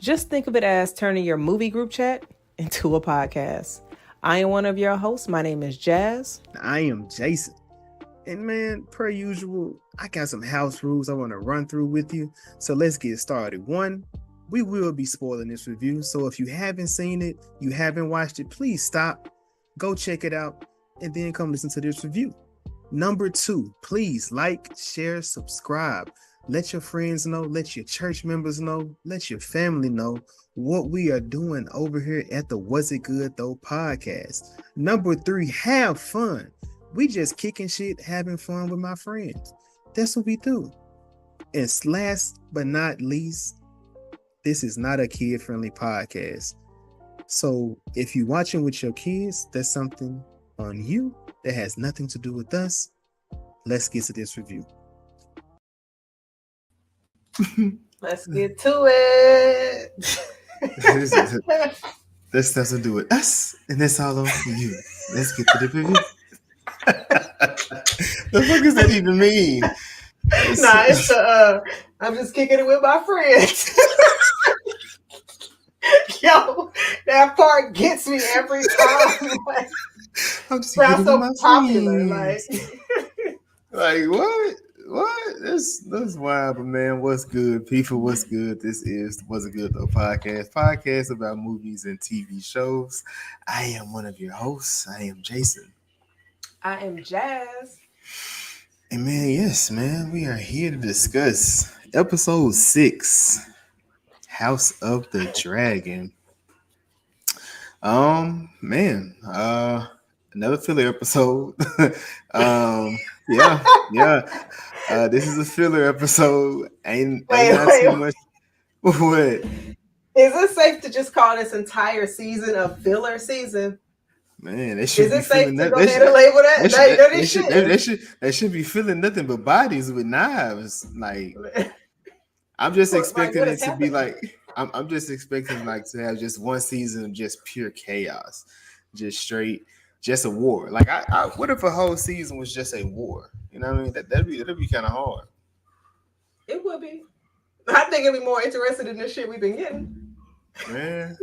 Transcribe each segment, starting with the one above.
Just think of it as turning your movie group chat into a podcast. I am one of your hosts. My name is Jazz. I am Jason. And man, per usual, I got some house rules I want to run through with you. So let's get started. One, we will be spoiling this review. So if you haven't seen it, you haven't watched it, please stop, go check it out, and then come listen to this review. Number two, please like, share, subscribe. Let your friends know, let your church members know, let your family know what we are doing over here at the Was It Good Though podcast. Number three, have fun. We just kicking shit, having fun with my friends. That's what we do. And last but not least, this is not a kid-friendly podcast. So if you're watching with your kids, that's something on you that has nothing to do with us. Let's get to this review. Let's get to it. This doesn't do with us, and that's all on you. Let's get to the review. The fuck does that even mean? It's I'm just kicking it with my friends. Yo, that part gets me every time. Like, I'm just sounds so my popular. friends. Like what? What? That's wild, but man, what's good, people? What's good? This is Was It Good Though podcast about movies and TV shows. I am one of your hosts. I am Jason. I am Jazz. And man, yes, man, we are here to discuss episode 6, House of the Dragon. Man, another filler episode. Yeah. This is a filler episode. Ain't not too much. What? Is it safe to just call this entire season a filler season? Man, they should is be it safe to that. go ahead and label that? They should be filling nothing but bodies with knives. Like, I'm just expecting it to be like. I'm just expecting like to have just one season of just pure chaos, just straight, just a war. Like, I what if a whole season was just a war? You know what I mean? That'd be kind of hard. It would be. I think it'd be more interested in the shit we've been getting. Man,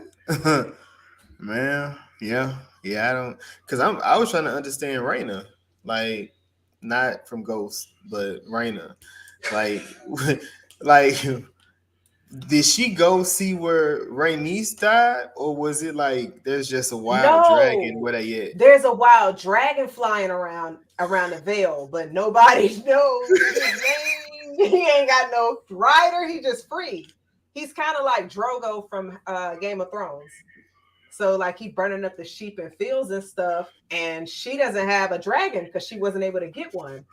man, yeah. I don't, cause I was trying to understand Raina, like not from Ghost, but Raina, like, like. Did she go see where Rhaenys died, or was it like there's just a wild dragon where they at? There's a wild dragon flying around the Vale, but nobody knows his name. He ain't got no rider. He just free. He's kind of like Drogo from Game of Thrones. So like he burning up the sheep and fields and stuff, and she doesn't have a dragon because she wasn't able to get one.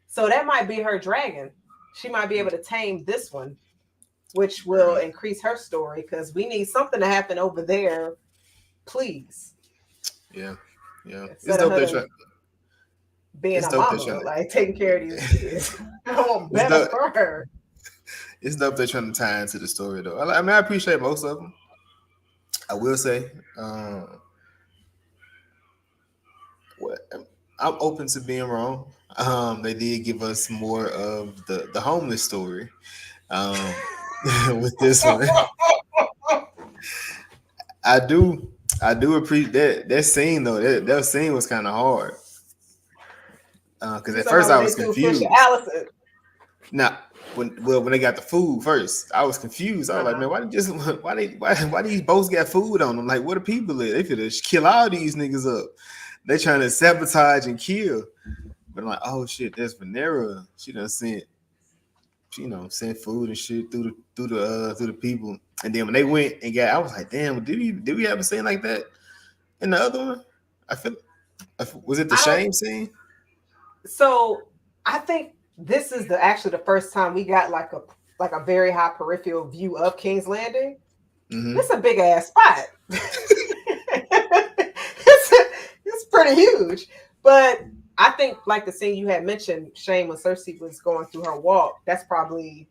So that might be her dragon. She might be able to tame this one, which will increase her story because we need something to happen over there, please. Yeah. It's dope they're trying. Being a mama, like taking care of these kids. I want better for her. It's dope they're trying to tie into the story, though. I mean, I appreciate most of them. I will say, I'm open to being wrong. They did give us more of the homeless story. With this one, I do appreciate that scene though. That scene was kind of hard because at first I was confused. Now, when they got the food first, I was confused. I was like, man, why these boats got food on them? Like, what are people at? They could just kill all these niggas up. They trying to sabotage and kill. But I'm like, oh shit, that's Rhaenyra. She done sent food and shit through the people. And then when they went and got, I was like, damn, did we ever scene like that in the other one? Was it the Shame scene? So I think this is actually the first time we got like a very high peripheral view of King's Landing. Mm-hmm. It's a big ass spot. It's pretty huge, but I think like the scene you had mentioned, Shame, when Cersei was going through her walk, that's probably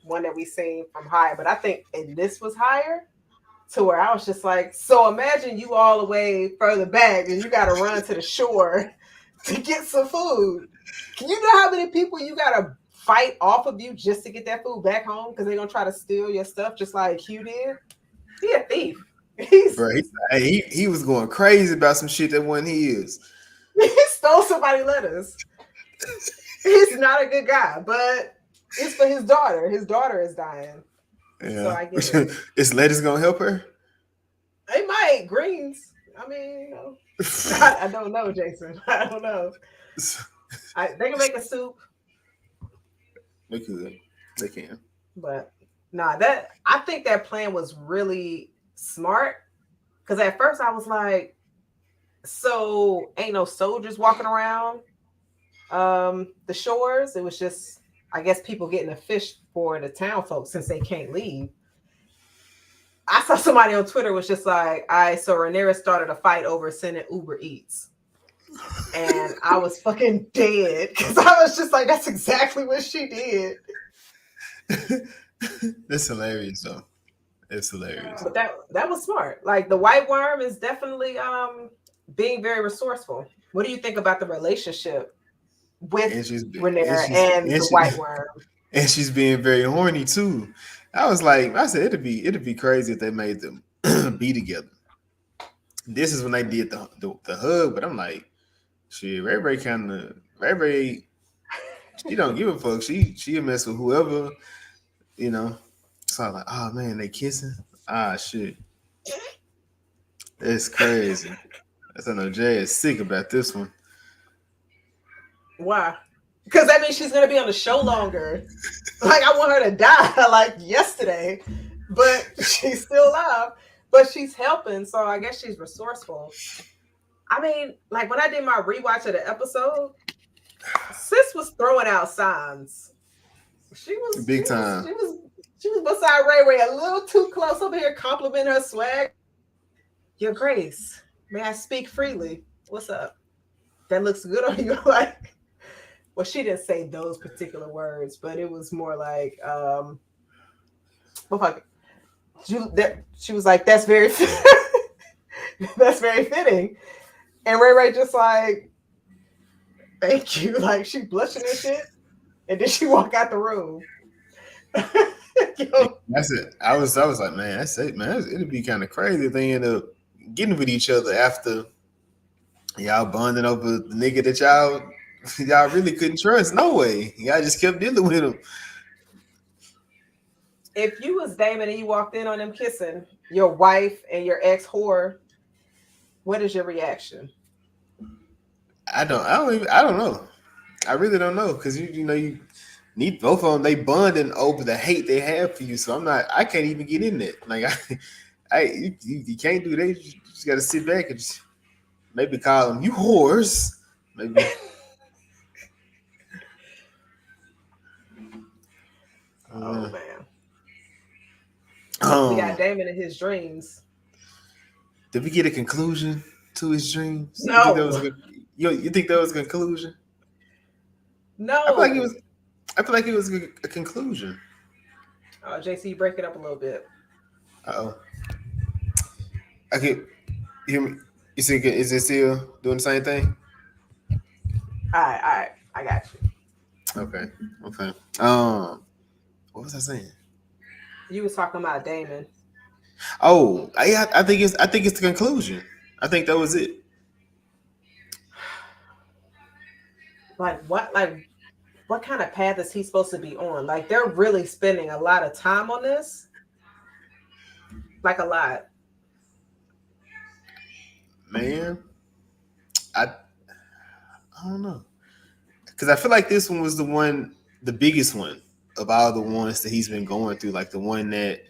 one that we seen from higher. But I think this was higher to where I was just like, so imagine you all the way further back and you got to run to the shore to get some food. Can you know how many people you got to fight off of you just to get that food back home because they're gonna try to steal your stuff just like Hugh did. He a thief. Bro, he was going crazy about some shit that wasn't his. He stole somebody's letters. He's not a good guy, but it's for his daughter. His daughter is dying. Yeah. So I get it. Is lettuce gonna help her? They might. Greens. I mean, you know. I don't know, Jason. I don't know. They can make a soup. They could. They can. But nah, I think that plan was really smart. Because at first I was like, so ain't no soldiers walking around the shores. It was just, I guess, people getting a fish for the town folks since they can't leave. I saw somebody on Twitter was just like, so Rhaenyra started a fight over sending Uber Eats. And I was fucking dead because I was just like, that's exactly what she did. That's hilarious, though. It's hilarious. But that was smart. Like the White Worm is definitely being very resourceful. What do you think about the relationship with Rhaenyra and the White Worm? And she's being very horny too. I said it'd be crazy if they made them be together. This is when they did the hug, but I'm like, shit, Ray she don't give a fuck. She'll mess with whoever, you know. So I'm like, oh man, they kissing. Ah shit. It's crazy. I know Jay is sick about this one. Why? Because that means she's gonna be on the show longer. Like I want her to die like yesterday, but she's still alive. But she's helping, so I guess she's resourceful. I mean, like when I did my rewatch of the episode, sis was throwing out signs. She was big time. She was beside Ray a little too close over here, complimenting her swag. Your Grace, may I speak freely? What's up? That looks good on you. Like, well, she didn't say those particular words, but it was more like, well, fuck it. She was like, that's very that's very fitting. And Ray just like, thank you. Like she blushing and shit. And then she walk out the room. That's it. I was like, man, that's it, man. It'd be kind of crazy if they end up getting with each other after y'all bonding over the nigga that y'all really couldn't trust. No way. Y'all just kept dealing with him. If you was Damon and you walked in on them kissing your wife and your ex whore, what is your reaction? I don't know. I really don't know because you need both of them. They bonding over the hate they have for you. So I can't even get in it. Like you can't do that. You just got to sit back and just maybe call them you whores. Maybe. Oh man. We got Damon in his dreams. Did we get a conclusion to his dreams? No. You think that was a conclusion? No. I feel like it was a conclusion. Oh, JC, break it up a little bit. Uh-oh. Okay. Hear me? You think is it still doing the same thing? All right. I got you. Okay. What was I saying? You was talking about Damon. Oh, I think it's the conclusion. I think that was it. Like what kind of path is he supposed to be on? Like they're really spending a lot of time on this. Like a lot. Man, I don't know. Because I feel like this one was the biggest one of all the ones that he's been going through, like the one that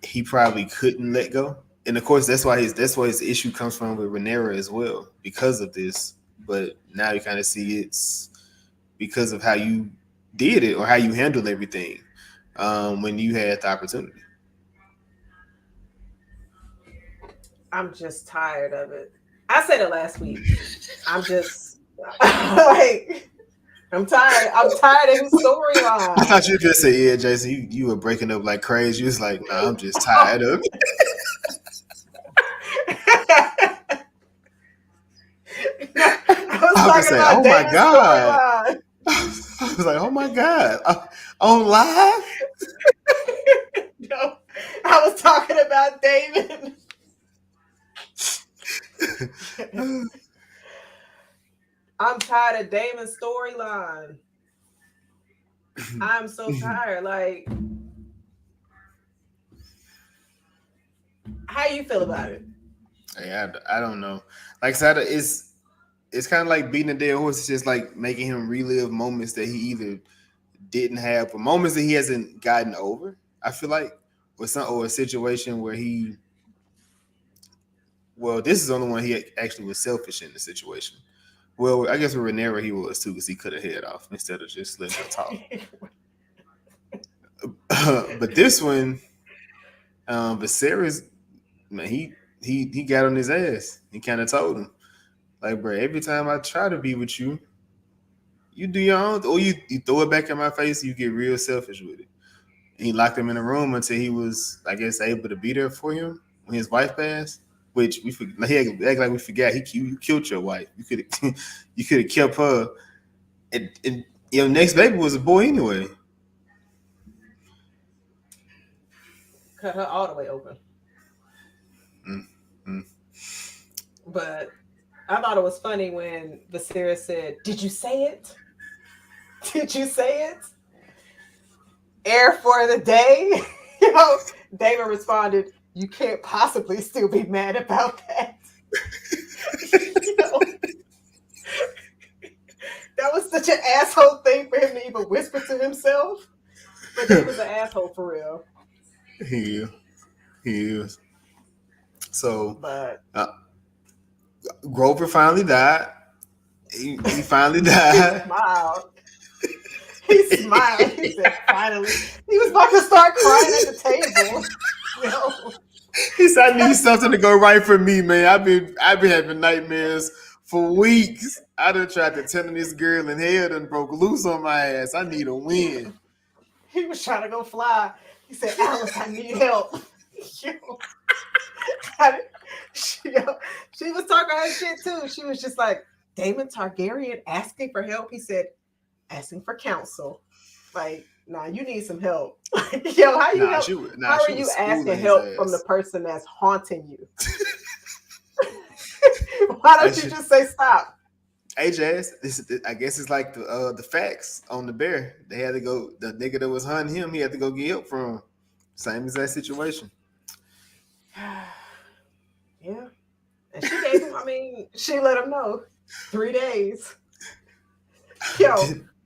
he probably couldn't let go. And of course, that's why his issue comes from with Rhaenyra as well, because of this. But now you kind of see it's because of how you did it or how you handled everything when you had the opportunity. I'm just tired of it. I said it last week. I'm just like, I'm tired. I'm tired of his storyline. I thought you were just say, yeah, Jason, you were breaking up like crazy. You was like, no, I'm just tired of it. I was like, oh my God. was like, oh my God, on live? No, I was talking about Damon. I'm tired of Damon's storyline. I'm so tired. Like, how you feel about it? Yeah, I don't know. Like I said, it's kind of like beating a dead horse. It's just like making him relive moments that he either didn't have or moments that he hasn't gotten over. I feel like, or a situation where this is the only one he actually was selfish in the situation. Well, I guess with Rhaenyra he was too, because he could have head off instead of just letting her talk. But this one, Viserys, man, he got on his ass. He kind of told him, like, bro, every time I try to be with you, you do your own, or you throw it back in my face, you get real selfish with it. And he locked him in a room until he was, I guess, able to be there for him when his wife passed. Which he act like we forgot. You killed your wife. You could have kept her. And your next baby was a boy anyway. Cut her all the way open. Mm-hmm. But I thought it was funny when Viserys said, "Did you say it? Did you say it? Air for the day?" David responded, "You can't possibly still be mad about that." That was such an asshole thing for him to even whisper to himself. But he was an asshole for real. He is. So, but Grover finally died. He finally died. He smiled. He said, "Finally." He was about to start crying at the table. He said, "I need something to go right for me, man. I've been having nightmares for weeks. I done tried to tend this girl in hell and broke loose on my ass. I need a win." He was trying to go fly. He said, "Alice, I need help." She was talking her shit too. She was just like, "Daemon Targaryen asking for help." He said, "Asking for counsel." Like, nah, you need some help. Yo, how you help? How are you asking help from the person that's haunting you? Why don't you just say stop? Hey, Jazz, I guess it's like the facts on the bear. They had to go. The nigga that was hunting him, he had to go get help from him. Same exact situation. Yeah, and she gave him. I mean, she let him know 3 days. Yo,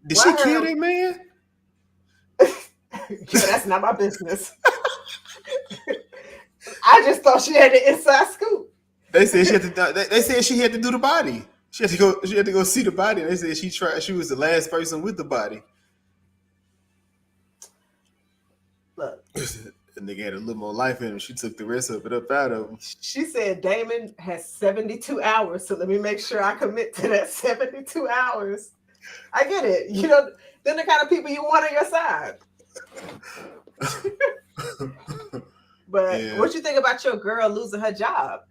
did she kill that man? Yo, that's not my business. I just thought she had the inside scoop. They said she had to. They said she had to do the body. She had to go see the body. They said she was the last person with the body. Look, the nigga had a little more life in him. She took the rest of it up out of him. She said Daemon has 72 hours, so let me make sure I commit to that 72 hours. I get it. You know, they're the kind of people you want on your side. But yeah. What you think about your girl losing her job?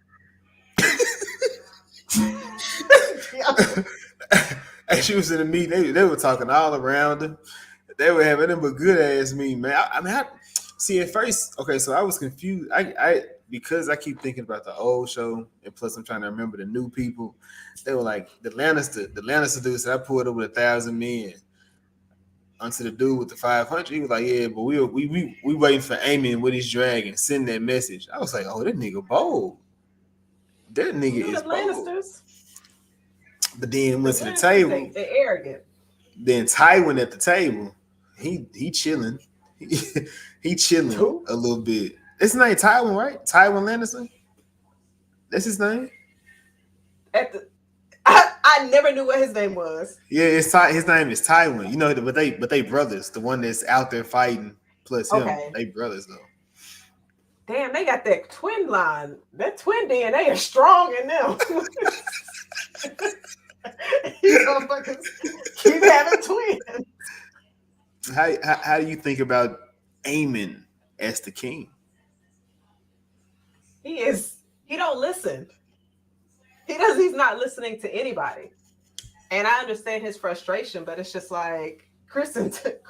And she was in the meeting. They were talking all around her. They were having them a good ass meeting, man. I see at first. Okay, so I was confused. I because I keep thinking about the old show, and plus I'm trying to remember the new people. They were like the Lannister dude said, "I pulled up with 1,000 men." Unto the dude with the 500, he was like, "Yeah, but we waiting for Aemon with his dragon. Send that message." I was like, "Oh, that nigga bold. That nigga is bold." But then went to the table. They're arrogant. Then Tywin at the table. He chilling. He chilling a little bit. His name Tywin, right? Tywin Lannister. That's his name. I never knew what his name was. Yeah, his name is Tywin. You know, but they brothers. The one that's out there fighting plus him. They brothers though. Damn, they got that twin line. That twin DNA is strong in them. You motherfuckers keep having twins. How do you think about Aemon as the king? He don't listen. He's not listening to anybody. And I understand his frustration, but it's just like, Kristen said,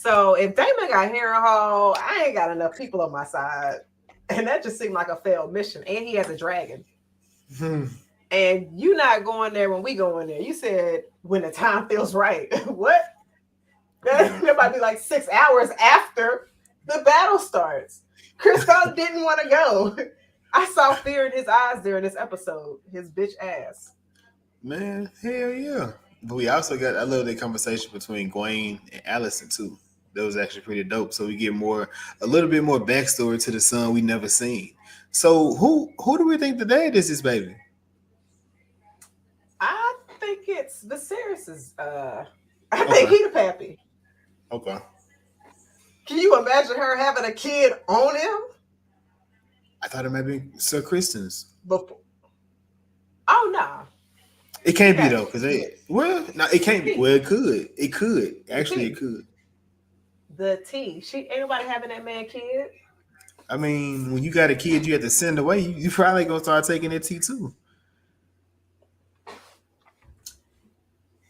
so if Damon got Harrenhal, I ain't got enough people on my side. And that just seemed like a failed mission. And he has a dragon. And you not going there when we go in there. You said when the time feels right. What? That might be like 6 hours after the battle starts. Kristoff didn't want to go. I saw fear in his eyes during this episode. His bitch ass. Man, hell yeah. But we also got, I love that conversation between Gwen and Allison too. That was actually pretty dope. So we get a little bit more backstory to the son we never seen. So who do we think the dad is this baby? I think it's Viserys's. I think he the pappy. Okay. Can you imagine her having a kid on him? I thought it might be Sir Kristen's. Before. Oh no. It can't be though, because it can't be. Well, it could. It could. Actually, it could. The T. Ain't nobody having that man kid. I mean, when you got a kid you have to send away, you probably gonna start taking that T too.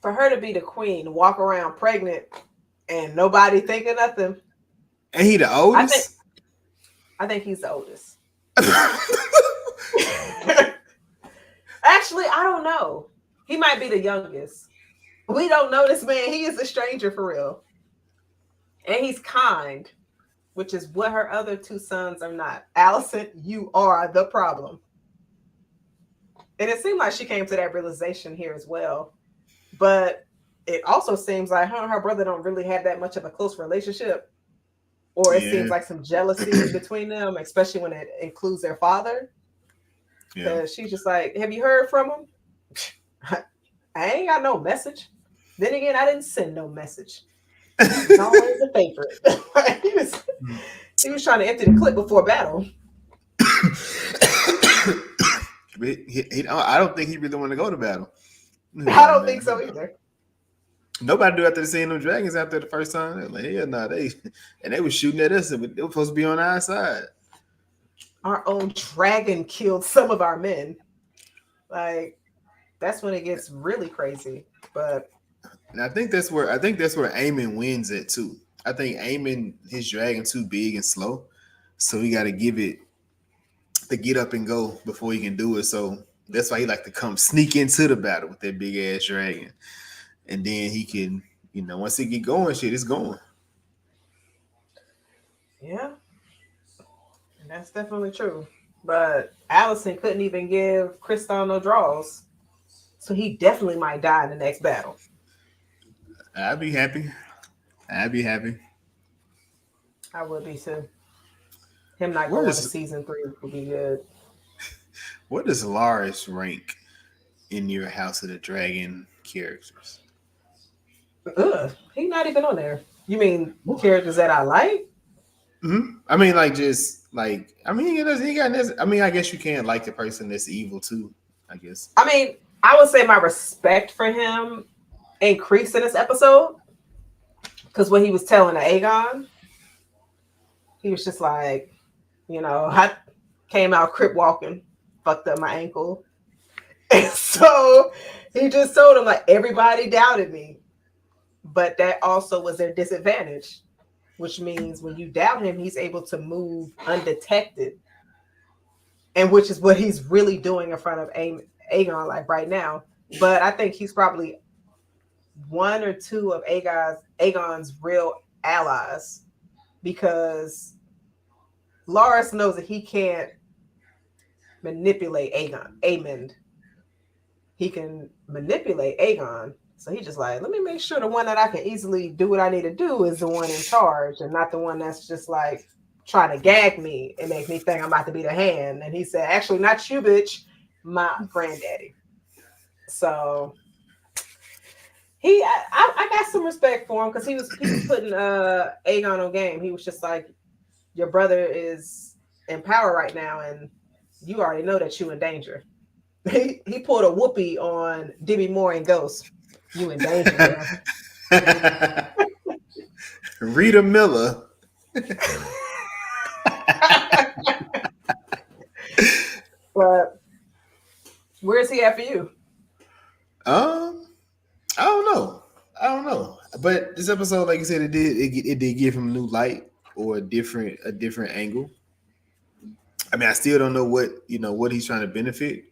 For her to be the queen, walk around pregnant, and nobody thinking nothing. And he the oldest? I think he's the oldest. Actually, I don't know. He might be the youngest. We don't know this man. He is a stranger for real. And he's kind, which is what her other two sons are not. Allison, you are the problem. And it seemed like she came to that realization here as well. But it also seems like her and her brother don't really have that much of a close relationship. Or it seems like some jealousy between them, especially when it includes their father. Yeah. She's just like, have you heard from him? I ain't got no message. Then again, I didn't send no message. He's always a favorite. he was trying to empty the clip before battle. I don't think he really want to go to battle. I don't think so either. Nobody do after seeing them dragons after the first time. They're like, hell no, they were shooting at us, and they were supposed to be on our side. Our own dragon killed some of our men. Like, that's when it gets really crazy. But and I think that's where Aemon wins at too. I think Aemon, his dragon too big and slow, so he got to give it the get up and go before he can do it. So that's why he like to come sneak into the battle with that big ass dragon, and then he can, once he get going, shit, it's going. Yeah, and that's definitely true. But Allison couldn't even give Kristoff no draws, so he definitely might die in the next battle. I'd be happy. I would be too. Him not going to season 3 would be good. What does Larys rank in your House of the Dragon characters? He's not even on there. You mean characters that I like? Mm-hmm. I mean, he got this. I mean, I guess you can't like the person that's evil too. I guess. I mean, I would say my respect for him increased in this episode because when he was telling Aegon, he was just like, I came out crip walking, fucked up my ankle, and so he just told him like everybody doubted me, but that also was their disadvantage, which means when you doubt him, he's able to move undetected, and which is what he's really doing in front of Aegon like right now. But I think he's probably one or two of Aegon's real allies, because Larys knows that he can't manipulate Aemond. He can manipulate Aegon. So he's just like, let me make sure the one that I can easily do what I need to do is the one in charge, and not the one that's just like trying to gag me and make me think I'm about to be the hand. And he said, actually, not you, bitch, my granddaddy. So I got some respect for him because he was putting Aegon on game. He was just like, your brother is in power right now, and you already know that you in danger. He pulled a whoopee on Demi Moore and Ghost. You in danger, bro. Rita Miller. But where's he at for you? I don't know. but this episode, like you said, it did give him new light or a different angle. I mean, I still don't know what he's trying to benefit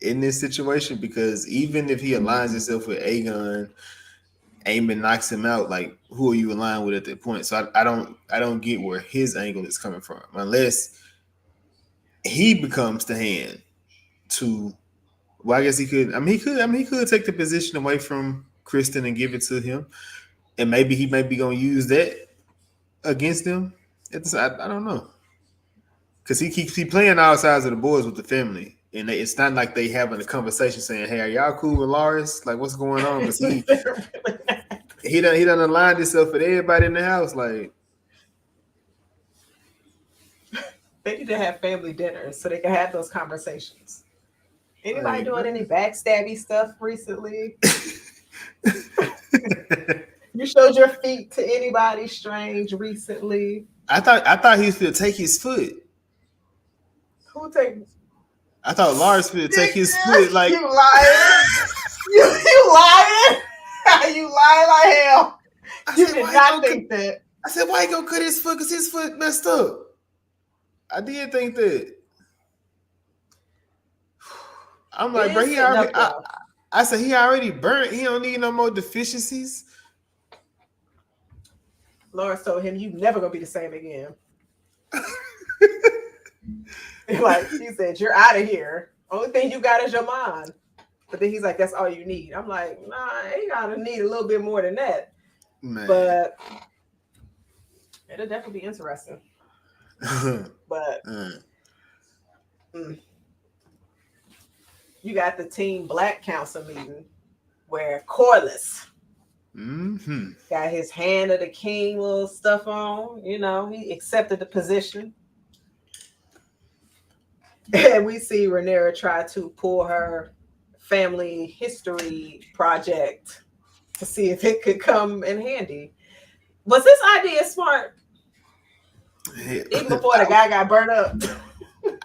in this situation, because even if he aligns himself with Aegon, Aemon knocks him out, like, who are you aligned with at that point? So I don't get where his angle is coming from, unless he becomes the hand to. Well, I guess he could. He could take the position away from Kristen and give it to him, and maybe he may be going to use that against them. I don't know, because he keeps playing all sides of the boards with the family, and it's not like they having a conversation saying, "Hey, are y'all cool with Lars? Like, what's going on?" Because he done aligned himself with everybody in the house. Like, they need to have family dinners so they can have those conversations. Anybody doing any backstabby stuff recently? You showed your feet to anybody strange recently? I thought he was going to take his foot. Who take? I thought Lars was going to take his foot. Like, you lying? you lying? You lying like hell? You did not think that. I said, why he gonna cut his foot? Because his foot messed up. I did think that. I'm like, bro, he already. I said he already burnt. He don't need no more deficiencies. Lawrence told him, "You never gonna be the same again." Like he said, "You're out of here. Only thing you got is your mind." But then he's like, "That's all you need." I'm like, "Nah, you gotta need a little bit more than that." Man. But it'll definitely be interesting. But you got the Team Black Council meeting where Corlys got his hand of the king little stuff on. You know, he accepted the position. And we see Rhaenyra try to pull her family history project to see if it could come in handy. Was this idea smart? Even before the guy got burnt up.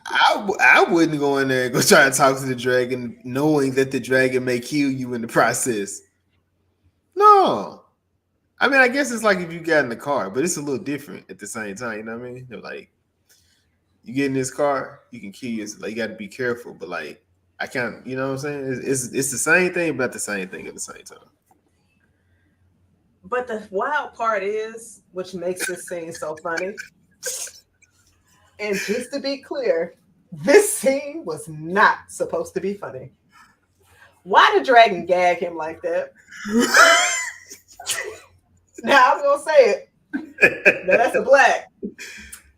I wouldn't go in there and go try to talk to the dragon knowing that the dragon may kill you in the process. No. I mean, I guess it's like if you got in the car, but it's a little different at the same time. You know what I mean? They're like, you get in this car, you can kill yourself. Like, you got to be careful. But, like, I can't, you know what I'm saying? It's the same thing, but not the same thing at the same time. But the wild part is, which makes this scene so funny, and just to be clear, this scene was not supposed to be funny. Why did Dragon gag him like that? Now I'm gonna say it. Now that's a black.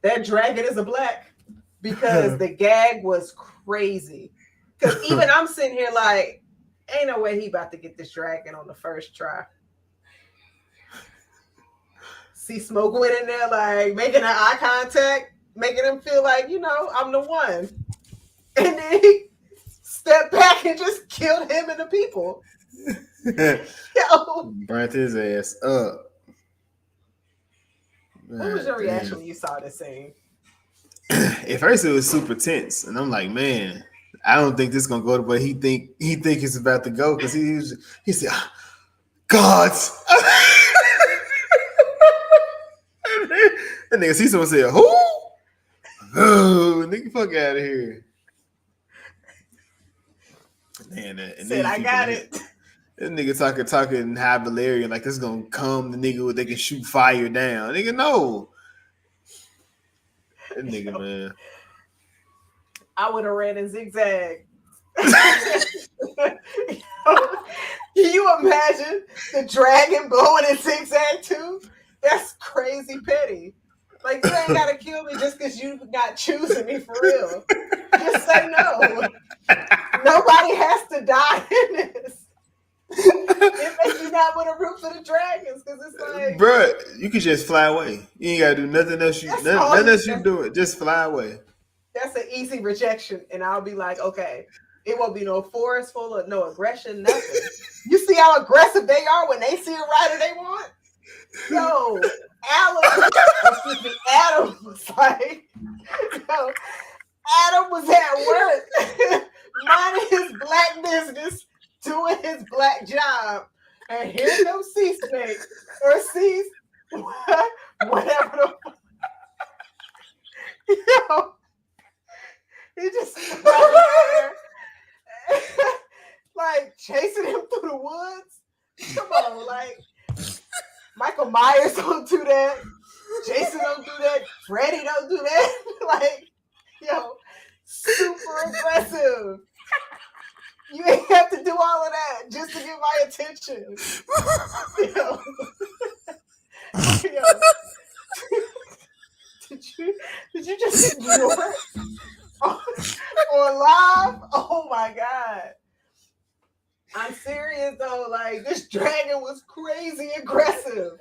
That dragon is a black because the gag was crazy. Because even I'm sitting here like, ain't no way he about to get this dragon on the first try. See Smoke went in there like making an eye contact, making him feel like, you know, I'm the one. And then he stepped back and just killed him and the people. Yo. Burnt his ass up. What was your reaction when you saw this scene? At first it was super tense. And I'm like, man, I don't think this is gonna go the way he think it's about to go, because he said, gods. And nigga see someone say, who? Oh, nigga, fuck out of here. Man, and said, I got it. This nigga talking high Valerian like this is gonna come the nigga they can shoot fire down. Nigga, no. That nigga, man. I would have ran in zigzag. Can you imagine the dragon blowing in zigzag too? That's crazy petty. Like, you ain't gotta kill me just because you not choosing me for real. Just say no. Nobody has to die in this. It makes you not want to root for the dragons because it's like, bro, you can just fly away. You ain't gotta do nothing else. Nothing else you do it. Just fly away. That's an easy rejection, and I'll be like, okay, it won't be no forest full of no aggression, nothing. You see how aggressive they are when they see a rider they want? Yo, Adam was like, yo, Adam was at work, minding his black business, doing his black job, And here comes Sea Snake or Sea, whatever the fuck. Yo, he just there, like chasing him through the woods. Come on, like Michael Myers don't do that. Jason don't do that. Freddy don't do that. Like, yo, super aggressive. You ain't have to do all of that just to get my attention. Yo. Yo. Did you just ignore it? On live? Oh my God. I'm serious though. Like, this dragon was crazy aggressive.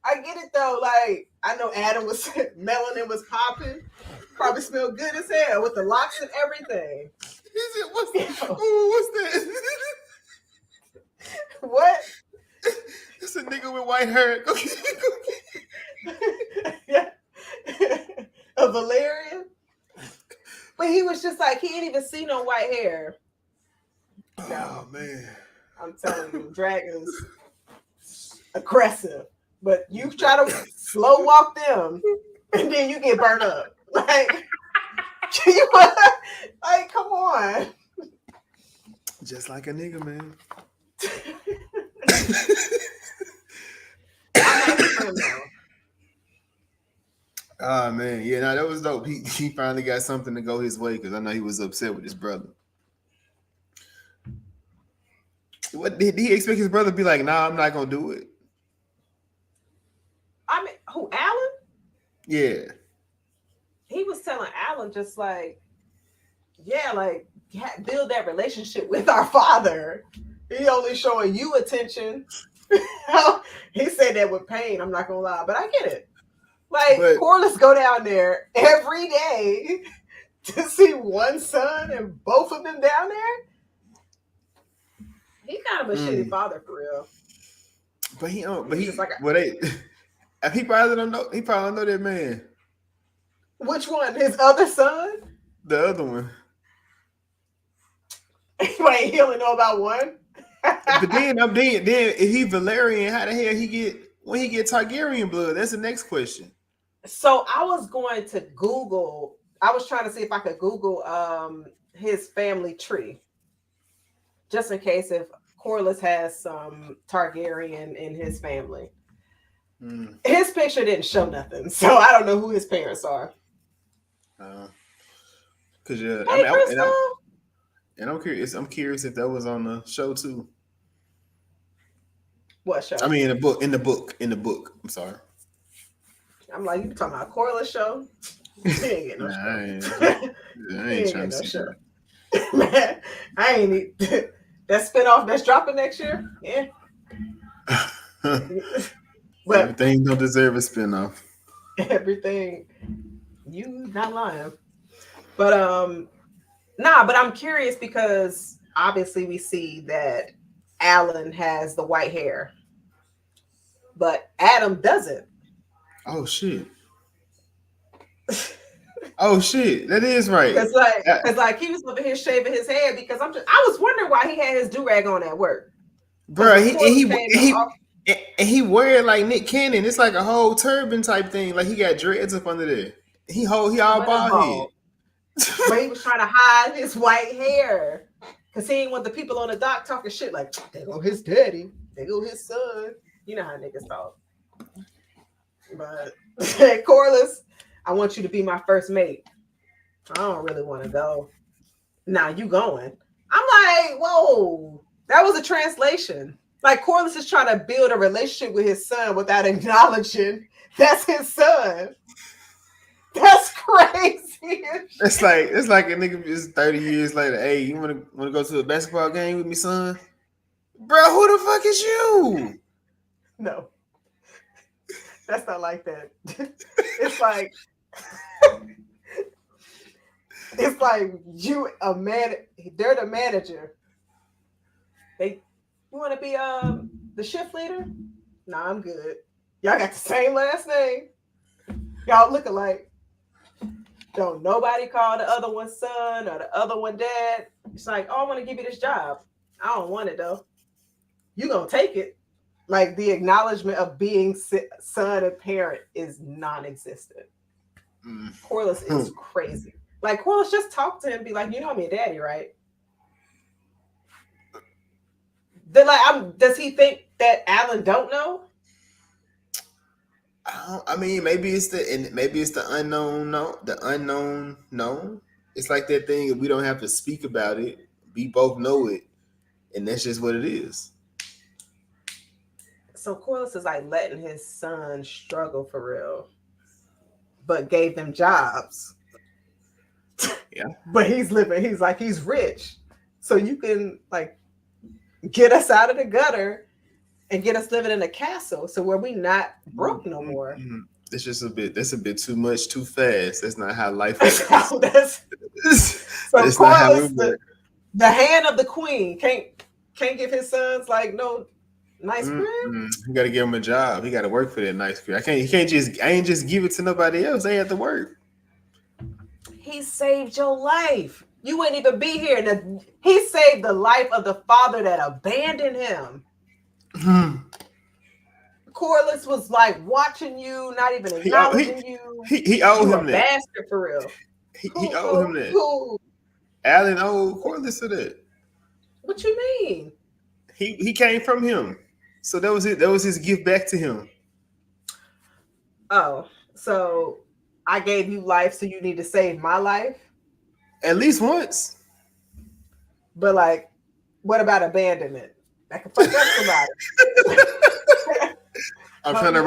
I get it though. Like, I know Adam was melanin was popping. Probably smelled good as hell with the locks and everything. Is it? What's that? Ooh, what's that? What? It's a nigga with white hair. Yeah. A Valerian. But he was just like, he ain't even see no white hair. Oh man. I'm telling you, dragons aggressive. But you try to slow walk them and then you get burnt up. Like, like, come on. Just like a nigga, man. Oh man, yeah, no, that was dope. He finally got something to go his way because I know he was upset with his brother. What did he expect his brother to be like? Nah, I'm not gonna do it. I mean, who, Alan? Yeah. He was telling Alan just like, yeah, like build that relationship with our father. He only showing you attention. He said that with pain. I'm not gonna lie, but I get it. Like, Corliss go down there every day to see one son and both of them down there. He's kind of a shitty father for real. But he probably don't know. He probably don't know that man. Which one? His other son? The other one. Wait, he only know about one? But then if he Valerian, how the hell he get Targaryen blood? That's the next question. So I was going to Google. I was trying to see if I could Google his family tree, just in case if Corliss has some Targaryen in his family. His picture didn't show nothing, so I don't know who his parents are. Cause yeah, hey, I'm curious. I'm curious if that was on the show too. What show? I mean, in the book. I'm sorry. I'm like, you talking about a Corliss show? He ain't getting no show. I ain't trying to see show. Man, I ain't need that spinoff that's dropping next year. Yeah. But everything don't deserve a spinoff. Everything. You not lying. But but I'm curious because obviously we see that Alan has the white hair, but Adam doesn't. Oh shit. Oh shit, that is right. It's like he was over here shaving his head because I was wondering why he had his do-rag on at work. Bro, he wear like Nick Cannon. It's like a whole turban type thing. Like he got dreads up under there. He all bald head. But he was trying to hide his white hair because he didn't want the people on the dock talking shit like, they go his daddy, they go his son. You know how niggas talk. But Corliss, I want you to be my first mate. I don't really want to go. Now you going. I'm like, whoa, that was a translation. Like Corliss is trying to build a relationship with his son without acknowledging that's his son. That's crazy. It's like a nigga is 30 years later. Hey, you wanna go to a basketball game with me, son? Bro, who the fuck is you? No. That's not like that. It's like you a man. They're the manager. You want to be the shift leader? Nah, I'm good. Y'all got the same last name. Y'all look alike. Don't nobody call the other one son or the other one dad. It's like, oh, I want to give you this job. I don't want it though. you gonna take it. Like the acknowledgement of being son and parent is non-existent. Corliss is crazy. Like Corliss, just talk to him, be like, you know I'm your daddy, right? They're like, does he think that Alan don't know? I mean, maybe it's the unknown. No, the unknown. No, it's like that thing. If we don't have to speak about it, we both know it, and that's just what it is. So Corliss is like letting his son struggle for real, but gave them jobs. Yeah, but he's living. He's like he's rich, so you can like get us out of the gutter and get us living in a castle, so where we not broke no more. It's just a bit. That's a bit too much, too fast. That's not how life works. So that's not how it works. The hand of the queen can't give his sons like no nice crib. You got to give him a job. He got to work for that nice crib. I ain't just give it to nobody else. They have to work. He saved your life. You wouldn't even be here. And he saved the life of the father that abandoned him. Corliss was like watching you, not even acknowledging you. He owed him that. Bastard for real. He owed him that. Alan owed Corliss to that. What you mean? He came from him, so that was it. That was his gift back to him. Oh, so I gave you life, so you need to save my life? At least once. But like, what about abandonment? That can fuck up somebody. I'm trying to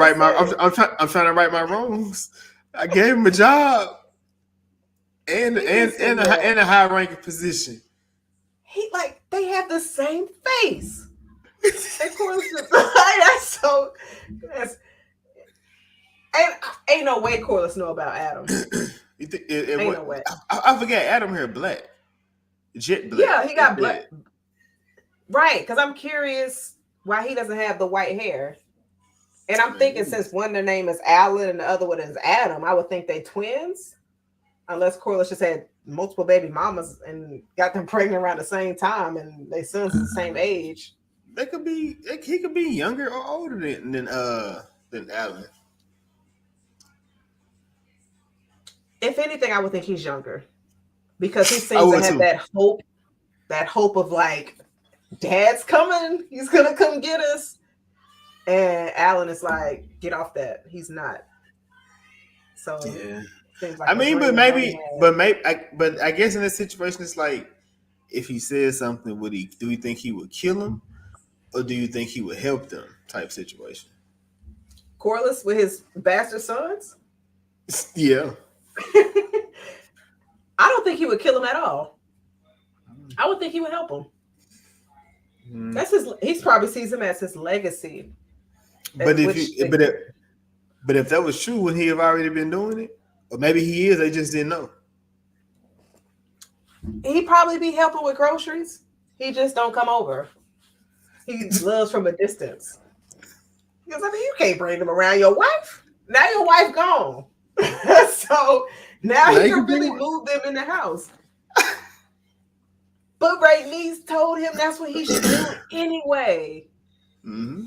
right my wrongs. I gave him a job and a high ranking position. He like they have the same face. And Corliss is that's so ain't no way Corliss know about Adam. Ain't no way. I forget Adam here black. Jet black. Yeah, he got black. Right, because I'm curious why he doesn't have the white hair. And I'm thinking since one their name is Alan and the other one is Adam, I would think they twins. Unless Corliss just had multiple baby mamas and got them pregnant around the same time and their sons are the same age. He could be younger or older than Alan. If anything, I would think he's younger. Because he seems to have that hope of like, Dad's coming, he's gonna come get us. And Alan is like, get off that. He's not. So yeah. Like I mean, but I guess in this situation, it's like if he says something, do you think he would kill him, or do you think he would help them? Type situation. Corliss with his bastard sons. Yeah. I don't think he would kill him at all. I would think he would help him. That's he probably sees him as his legacy. But if that was true, would he have already been doing it? Or maybe he is, they just didn't know. He'd probably be helping with groceries. He just don't come over. He loves from a distance. Because I mean, you can't bring them around your wife. Now your wife gone. So now he can really move them in the house. But Ray Neese told him that's what he should do anyway. Mm-hmm.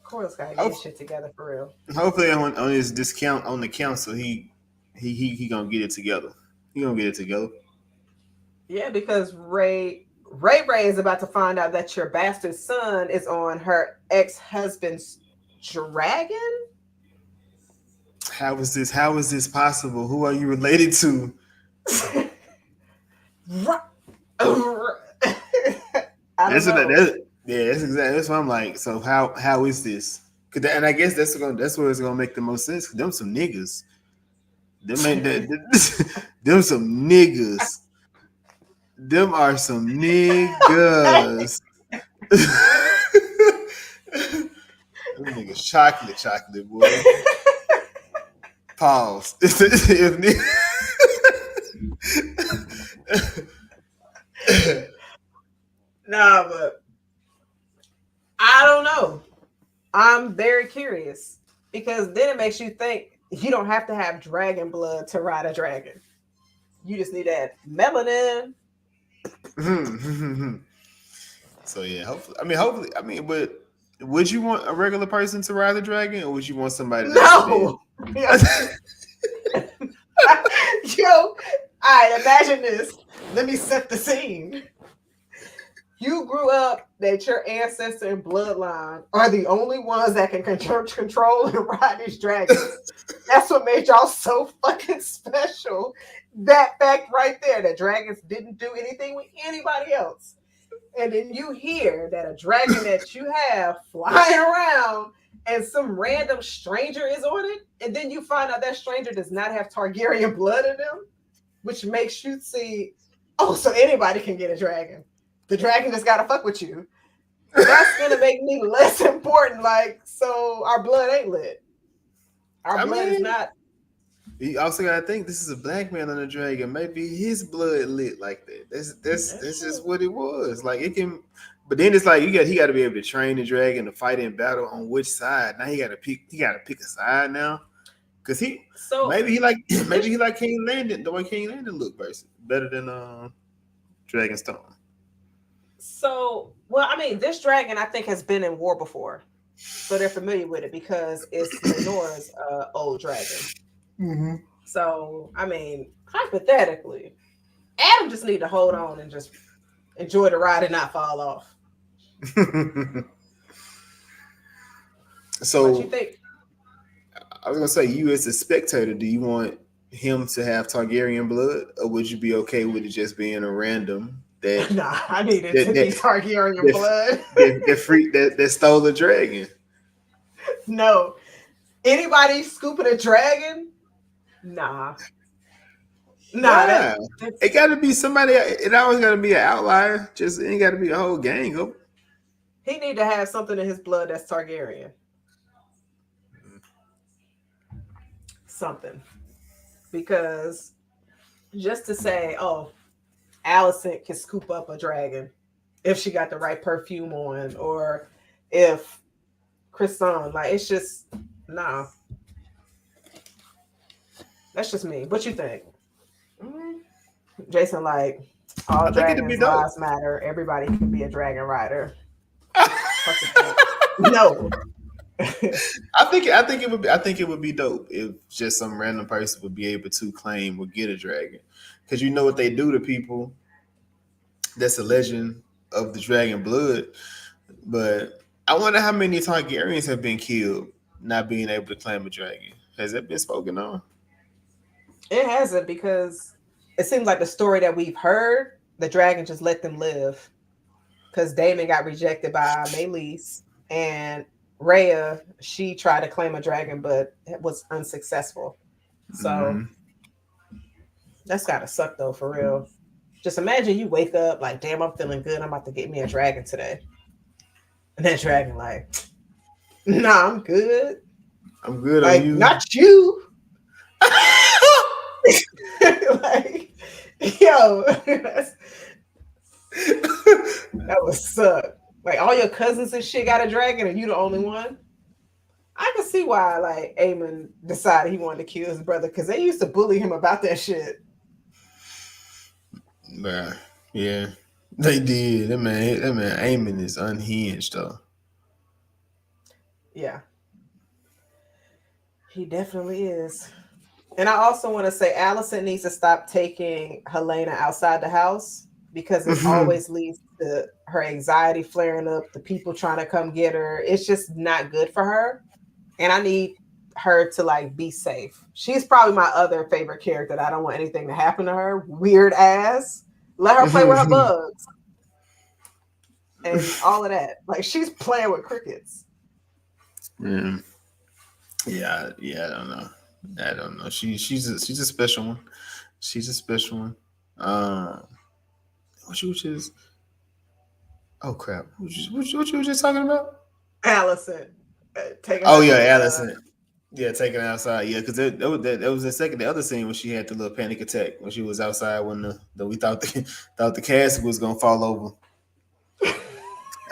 Corliss gotta get shit together for real. Hopefully on his discount on the council, he gonna get it together. He gonna get it together. Yeah, because Ray is about to find out that your bastard son is on her ex-husband's dragon. How is this possible? Who are you related to? That's exactly. That's what I'm like. So how is this? And I guess that's where it's gonna make the most sense. Them some niggas. Them some niggas. Them are some niggas. Them niggas chocolate boy. Pause. Nah, but I don't know. I'm very curious because then it makes you think you don't have to have dragon blood to ride a dragon. You just need that melanin. So yeah, hopefully, but would you want a regular person to ride the dragon, or would you want somebody that's No. Yo, all right, imagine this. Let me set the scene. You grew up that your ancestor and bloodline are the only ones that can control and ride these dragons. That's what made y'all so fucking special. That fact right there, that dragons didn't do anything with anybody else. And then you hear that a dragon that you have flying around and some random stranger is on it, and then you find out that stranger does not have Targaryen blood in them, which makes you see, oh, so anybody can get a dragon. The dragon just gotta fuck with you. That's gonna make me less important. Like, so our blood ain't lit. Our blood is not. You also gotta think this is a black man on a dragon. Maybe his blood lit like that. This is what it was. Like it can, but then it's like he got to be able to train the dragon to fight in battle on which side. Now he got to pick a side now, because maybe he like King Landon. The way King Landon looked better than Dragonstone. So, well, I mean, this dragon I think has been in war before, so they're familiar with it because it's Rhaenyra's old dragon. Mm-hmm. So, I mean, hypothetically, Adam just need to hold on and just enjoy the ride and not fall off. So, what you think? I was gonna say, you as a spectator, do you want him to have Targaryen blood, or would you be okay with it just being a random? Nah, I need it to be Targaryen blood. The freak that stole the dragon. No. Anybody scooping a dragon? Nah. It got to be somebody. It always got to be an outlier. Just it ain't got to be a whole gang of them. He need to have something in his blood that's Targaryen. Something. Because just to say, oh, Alicent can scoop up a dragon if she got the right perfume on, or if Kristen, like, it's just nah. That's just me. What you think? Jason, like, all dragons lives matter. Everybody can be a dragon rider. No. I think it would be dope if just some random person would be able to claim or get a dragon, because you know what they do to people. That's a legend of the dragon blood. But I wonder how many Targaryens have been killed not being able to claim a dragon. Has that been spoken on? It hasn't, because it seems like the story that we've heard, the dragon just let them live. Because Daemon got rejected by Meleys, and Rhea, she tried to claim a dragon, but it was unsuccessful. So that's gotta suck though, for real. Just imagine you wake up like, damn, I'm feeling good. I'm about to get me a dragon today. And that dragon like, nah, I'm good. I'm good like, on you. Not you. Like, yo, that would suck. Like, all your cousins and shit got a dragon and you the only one. I can see why, like, Aemon decided he wanted to kill his brother, because they used to bully him about that shit. Yeah, they did. That man, Aemon is unhinged though. Yeah, he definitely is. And I also want to say, Alicent needs to stop taking Helena outside the house, because it always leads to her anxiety flaring up, the people trying to come get her. It's just not good for her. And I need her to like be safe. She's probably my other favorite character that I don't want anything to happen to her. Weird ass. Let her play with her bugs. And all of that. Like, she's playing with crickets. Yeah, I don't know. She's a special one. She's a special one. Which is, oh crap! What you were just talking about? Alicent. Alicent. Yeah, taking it outside. Yeah, because that was the other scene when she had the little panic attack when she was outside when we thought the castle was gonna fall over.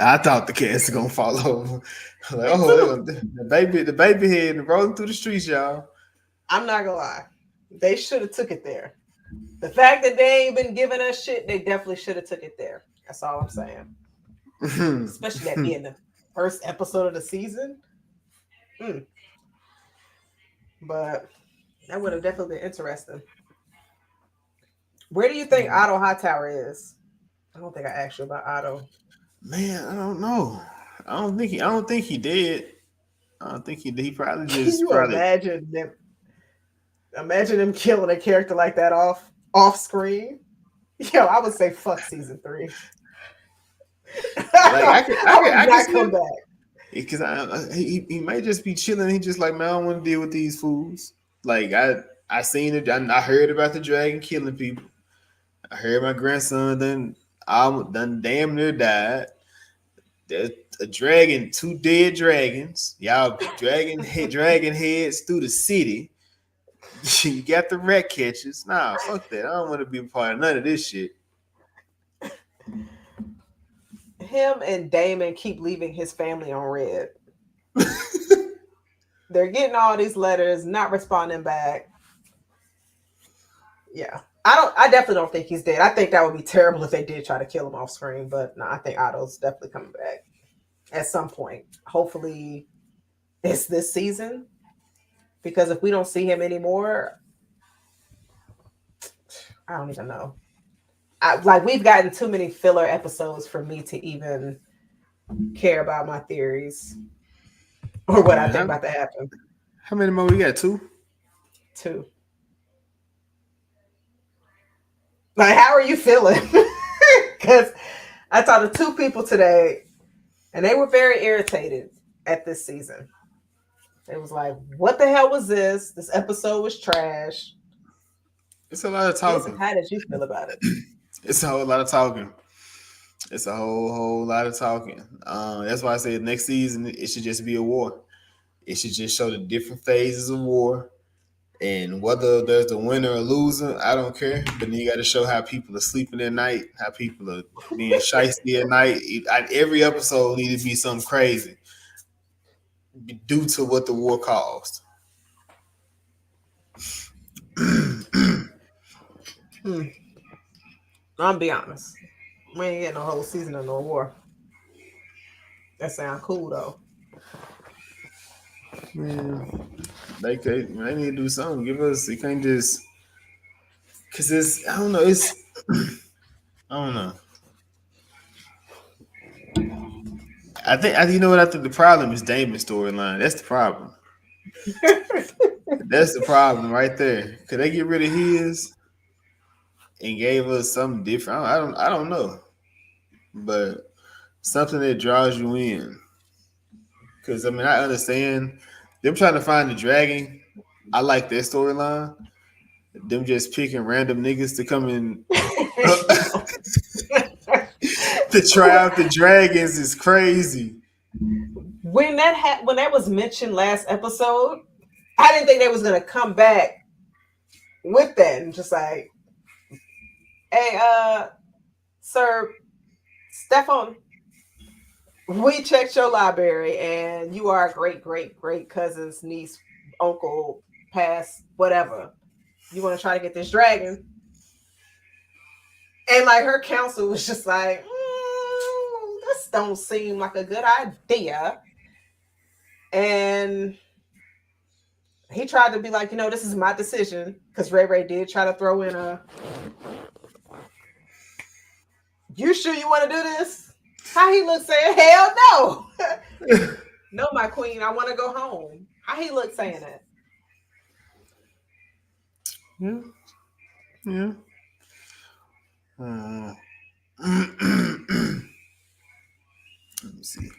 I thought the castle gonna fall over. Like, the baby head rolling through the streets, y'all. I'm not gonna lie, they should have took it there. The fact that they ain't been giving us shit, they definitely should have took it there. That's all I'm saying. especially that being the first episode of the season. But that would have definitely been interesting. Where do you think Otto Hightower is? I don't think I asked you about Otto. Man, I don't know. I don't think he did. I don't think he did. He probably Can just you imagine them killing a character like that off screen? Yo, I would say fuck season 3. Like I can come back. Because he might just be chilling. He just like, man, I don't want to deal with these fools. Like I seen it. I heard about the dragon killing people. I heard my grandson done damn near died. There's a dragon, 2 dead dragons. Y'all dragon heads through the city. You got the rat catchers. Nah, fuck that. I don't want to be a part of none of this shit. Him and Damon keep leaving his family on red. They're getting all these letters, not responding back. Yeah. I definitely don't think he's dead. I think that would be terrible if they did try to kill him off screen, but no, I think Otto's definitely coming back at some point. Hopefully it's this season, because if we don't see him anymore, I don't even know. We've gotten too many filler episodes for me to even care about my theories or what I think about to happen. How many more we got? 2? 2. Like, how are you feeling? Because I talked to 2 people today, and they were very irritated at this season. It was like, what the hell was this? This episode was trash. It's a lot of talking. How did you feel about it? It's a whole lot of talking. It's a whole lot of talking. That's why I say next season it should just be a war. It should just show the different phases of war, and whether there's a winner or loser, I don't care. But then you got to show how people are sleeping at night, how people are being shiesty at night. Every episode needs to be something crazy due to what the war caused. I'm be honest. We ain't getting a whole season of no war. That sound cool though. Man, they need to do something. Give us. You can't just because it's. I don't know. It's. I don't know. I think you know what I think the problem is Damon's storyline. That's the problem. That's the problem right there. Could they get rid of his and gave us something different? I don't know, but something that draws you in. Because I mean, I understand them trying to find the dragon. I like their storyline. Them just picking random niggas to come in to try out the dragons is crazy. When that was mentioned last episode, I didn't think they was gonna come back with that and just like, hey, Sir Stefan, we checked your library and you are a great cousin's niece, uncle, past, whatever. You want to try to get this dragon? And like her counsel was just like, this don't seem like a good idea. And he tried to be like, this is my decision. Because Ray did try to throw in you sure you want to do this? How he look saying, hell no. No, my queen, I want to go home. How he look saying that? Yeah. Let me see.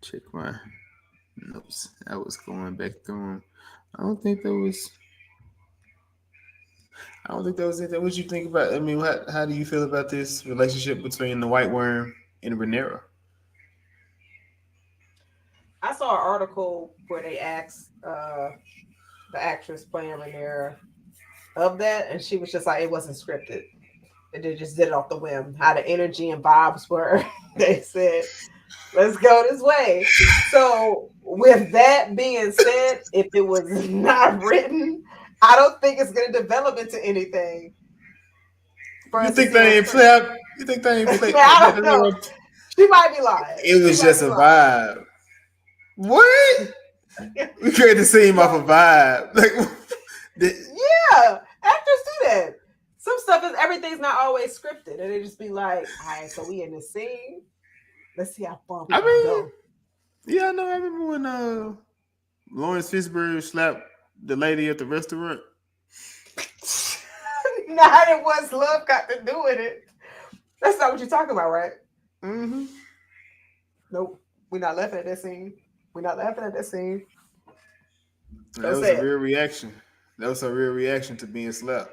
Check my notes. I was going back through them. I don't think that was it. What you think about? I mean, how do you feel about this relationship between the White Worm and Rhaenyra? I saw an article where they asked the actress playing Rhaenyra of that, and she was just like, it wasn't scripted. They just did it off the whim. How the energy and vibes were. They said, let's go this way. So with that being said, if it was not written, I don't think it's going to develop into anything. You think they ain't play out? You think they ain't play? I don't know. She might be lying. It was just a vibe. What? We created the scene off a vibe. Like, yeah, actors do that. Some stuff is everything's not always scripted, and they just be like, "All right, so we in this scene. Let's see how far we can go." Yeah, I know. I remember when Lawrence Fishburne slapped the lady at the restaurant. Not it was love got to do with it. That's not what you're talking about, right? Mm-hmm. Nope. We're not laughing at that scene. We're not laughing at that scene. That was a real reaction. That was a real reaction to being slapped.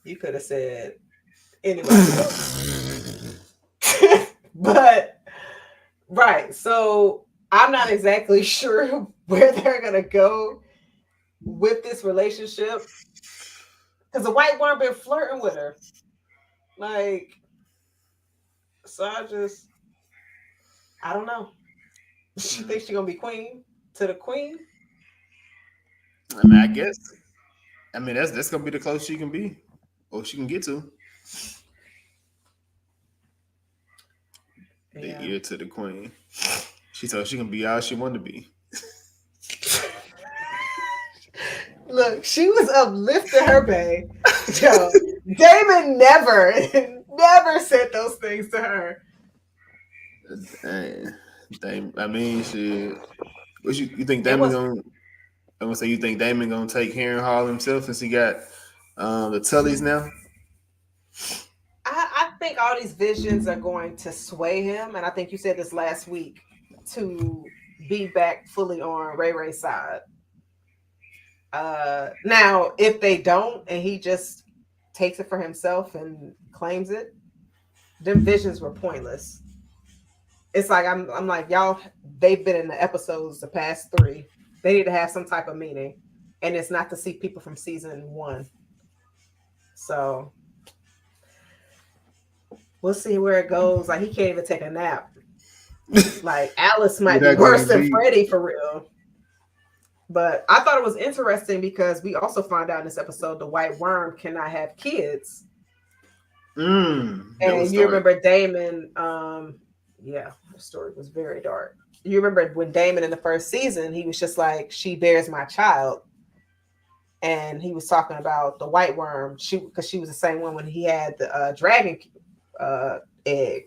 You could have said anybody else. But, right. So I'm not exactly sure where they're going to go with this relationship. Because the white worm been flirting with her. Like, so I don't know. She thinks she's going to be queen to the queen? I mean, I guess. I mean, that's going to be the closest she can be. Or she can get to. Yeah. The ear to the queen. She told she can be all she wanted to be. Look, she was uplifting her bae. Yo, Damon never said those things to her. I mean, shit. What you think Damon gonna? I'm gonna say you think Damon gonna take Harren Hall himself since he got the Tullys now? I think all these visions are going to sway him, and I think you said this last week, to be back fully on Ray Ray's side. Now, if they don't, and he just takes it for himself and claims it, them visions were pointless. It's like I'm like, y'all, they've been in the episodes the past 3. They need to have some type of meaning, and it's not to see people from season 1. So we'll see where it goes. Like, he can't even take a nap. Like, Alice might be worse than Freddie for real. But I thought it was interesting because we also found out in this episode the white worm cannot have kids. And you remember Damon, yeah, the story was very dark. You remember when Damon in the first season, he was just like, she bears my child. And he was talking about the white worm, because she was the same one when he had the dragon egg.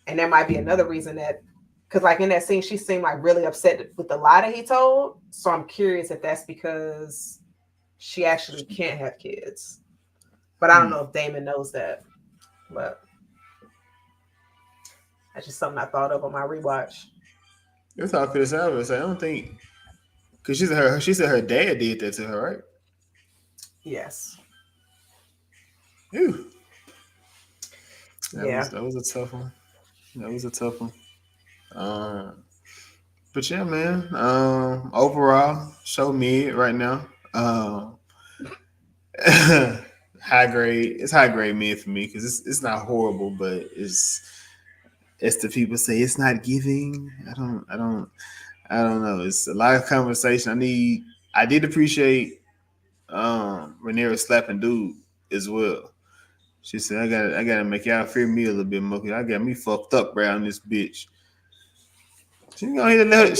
And there might be another reason that, because like in that scene, she seemed like really upset with the lie that he told. So I'm curious if that's because she actually can't have kids. But I don't know if Damon knows that. But that's just something I thought of on my rewatch. You're talking to this Elvis. I don't think, because she said her dad did that to her, right? Yes. Ew. That was a tough one. That was a tough one. But yeah, man. Overall, show mid right now. High grade. It's high grade mid for me because it's not horrible, but it's the people say it's not giving. I don't know. It's a lot of conversation. I did appreciate Rhaenyra slapping dude as well. She said, I gotta make y'all fear me a little bit more. I got me fucked up around this bitch. She gonna let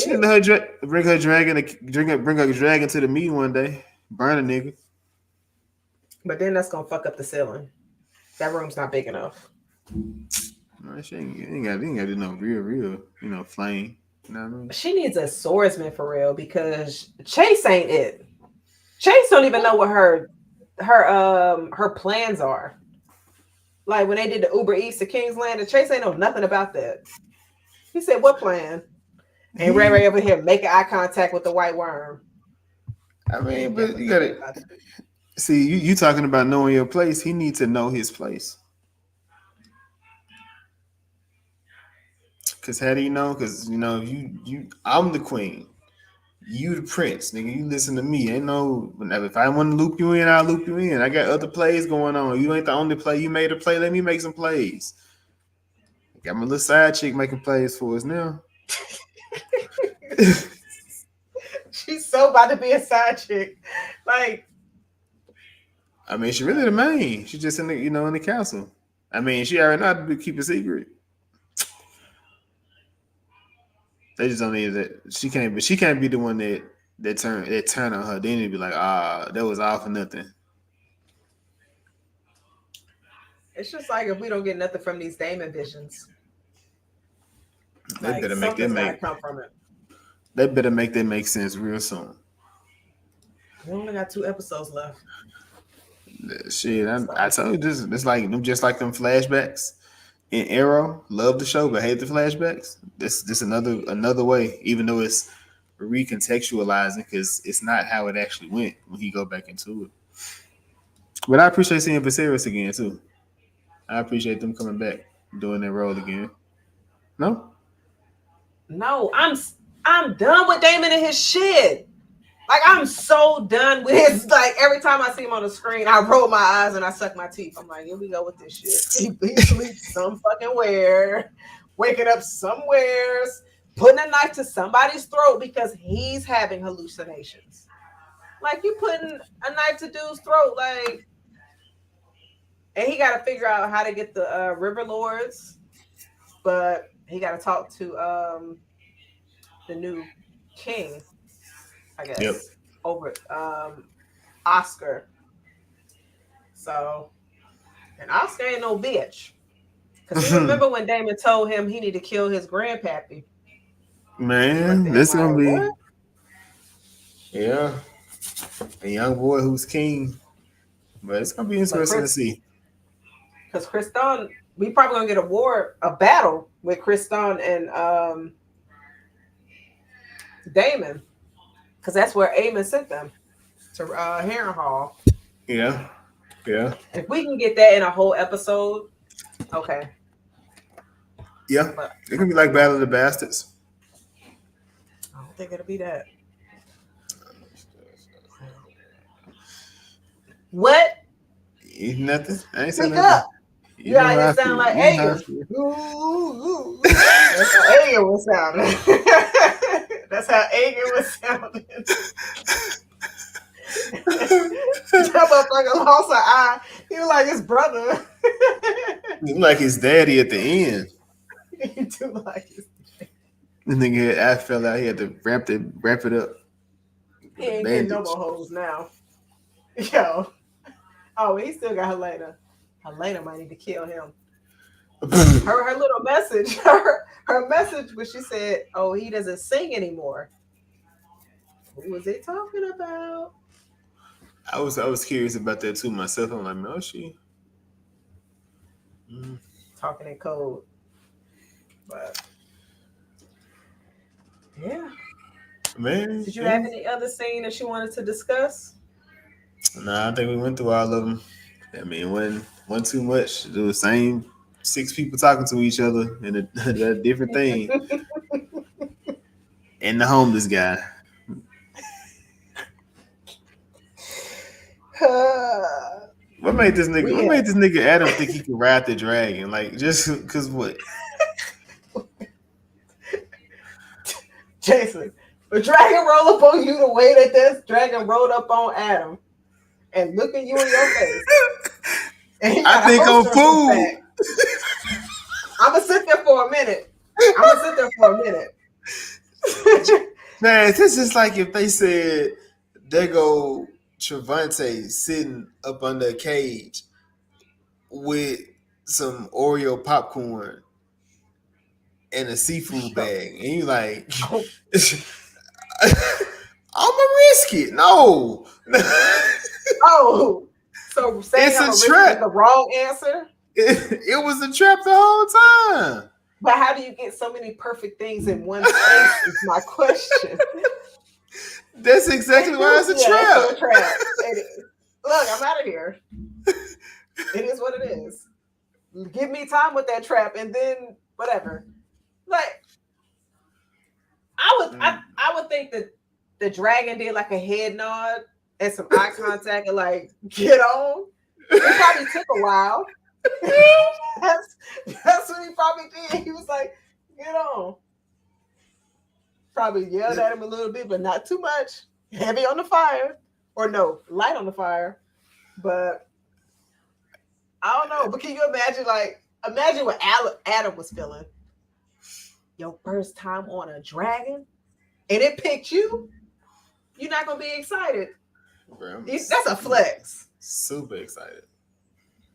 her bring her dragon to the meeting one day. Burn a nigga. But then that's gonna fuck up the ceiling. That room's not big enough. No, she ain't got to do no real, flame. You know what I mean? She needs a swordsman for real because Chase ain't it. Chase don't even know what her plans are. Like when they did the Uber Eats to King's Landing, Chase ain't know nothing about that. He said, "What plan?" And Ray Ray over here making eye contact with the white worm. I mean, but you gotta see you talking about knowing your place. He needs to know his place. Cause how do you know? Cause I'm the queen. You the prince, nigga. You listen to me. Ain't no. If I want to loop you in, I'll loop you in. I got other plays going on. You ain't the only play. You made a play. Let me make some plays. Got my little side chick making plays for us now. She's so about to be a side chick. Like, I mean, she really the main. She just in the in the council. I mean, she already know how to keep a secret. They just don't need that. She can't. But she can't be the one that turn on her. Then it'd be like, that was all for nothing. It's just like if we don't get nothing from these Damon visions. They Like, better make them something's gotta come from it. They better make that make sense real soon. We only got 2 episodes left. Shit, I told you this. It's like them, just like them flashbacks in Arrow. Love the show, but hate the flashbacks. This another way. Even though it's recontextualizing, because it's not how it actually went when he go back into it. But I appreciate seeing Viserys again too. I appreciate them coming back, doing their role again. No, I'm done with Damon and his shit. Like, I'm so done with his, like, every time I see him on the screen, I roll my eyes and I suck my teeth. I'm like, here we go with this shit. He sleeps some fucking where, waking up somewheres, putting a knife to somebody's throat because he's having hallucinations. Like, you putting a knife to dude's throat, like, and he got to figure out how to get the River Lords, but he got to talk to the new king, I guess. Yep. Over Oscar. So, and Oscar ain't no bitch. Because you remember when Damon told him he need to kill his grandpappy. Man, this gonna be what? Yeah, a young boy who's king. But it's gonna be interesting to see. Because Chris Dunn, we probably gonna get a battle with Chris Dunn and Damon. Because that's where Aemon sent them, to Harrenhal. Yeah. If we can get that in a whole episode, okay. Yeah, it can be like Battle of the Bastards. I don't think it'll be that. What? Nothing. I ain't saying nothing. Up. You gotta sound like Aegon. That's how Aegon was sounding. That's how Aegon was sounding. That motherfucker lost an eye. He was like his brother. He like his daddy at the end. He do like his daddy. The nigga eye fell out. He had to wrap it up. He ain't getting no more hoes now. Yo. Oh, he still got Helena. Helena might need to kill him. her little message, her message when she said, "Oh, he doesn't sing anymore." Who was it talking about? I was curious about that too myself. I'm like, man, was she talking in code? But yeah, man. Did you have any other scene that you wanted to discuss? Nah, I think we went through all of them. I mean, one too much. It was the same 6 people talking to each other and a different thing. And the homeless guy. What made this nigga Adam think he could ride the dragon? Like, just because what? Jason, the dragon roll up on you the way that this dragon rolled up on Adam and looking you in your face. I think I'm fool. I'm gonna sit there for a minute. Man, this is like if they said there go Trevante sitting up under a cage with some Oreo popcorn and a seafood bag, and you like, I'm gonna risk it. No. Oh, so saying it's a trap. The wrong answer. It was a trap the whole time. But how do you get so many perfect things in one space? Is my question. That's exactly why it's a trap. It's a trap. It is. Look, I'm out of here. It is what it is. Give me time with that trap, and then whatever. Like, I would think that the dragon did like a head nod and some eye contact and like get on. It probably took a while. That's what he probably did. He was like, get on. Probably yelled at him a little bit, but not too much. Heavy on the fire. Or no, light on the fire. But I don't know. But can you imagine, imagine what Adam was feeling? Your first time on a dragon, and it picked you. You're not gonna be excited. Bro, That's a flex. Super excited.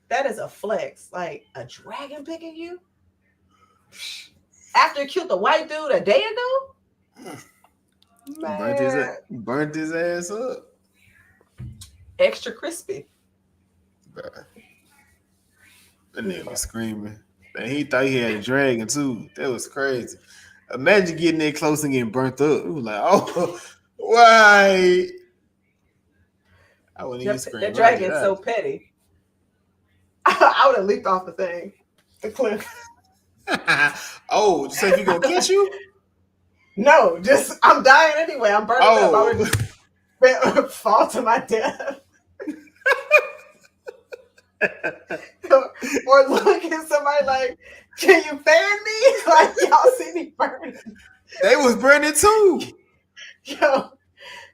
That is a flex. Like a dragon picking you after you killed the white dude a day ago. Man. Burnt his ass up. Extra crispy. Bro. That nigga was screaming. And he thought he had a dragon too. That was crazy. Imagine getting that close and getting burnt up. It was like, oh, why? I wouldn't even scream. That dragon's so petty. I would have leaped off the thing, the cliff. Oh, so he gonna catch you? No, just I'm dying anyway. I'm burning up. I would just fall to my death. Or look at somebody like, can you fan me? Like y'all see me burning. They was burning too. Yo,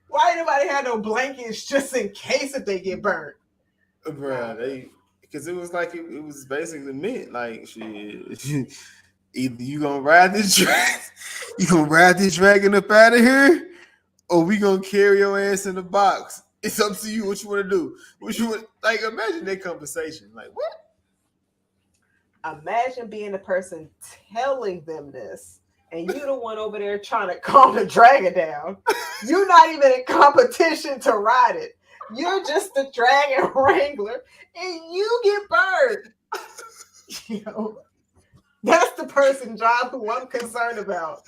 why anybody had no blankets just in case if they get burnt? Bruh, because it was like it was basically meant like shit. Either you gonna ride this dragon up out of here, or we gonna carry your ass in the box. It's up to you what you want to do. What you want, like imagine that conversation. Like what? Imagine being the person telling them this, and you the one over there trying to calm the dragon down. You're not even in competition to ride it. You're just the dragon wrangler, and you get burned. Yo, that's the person job who I'm concerned about.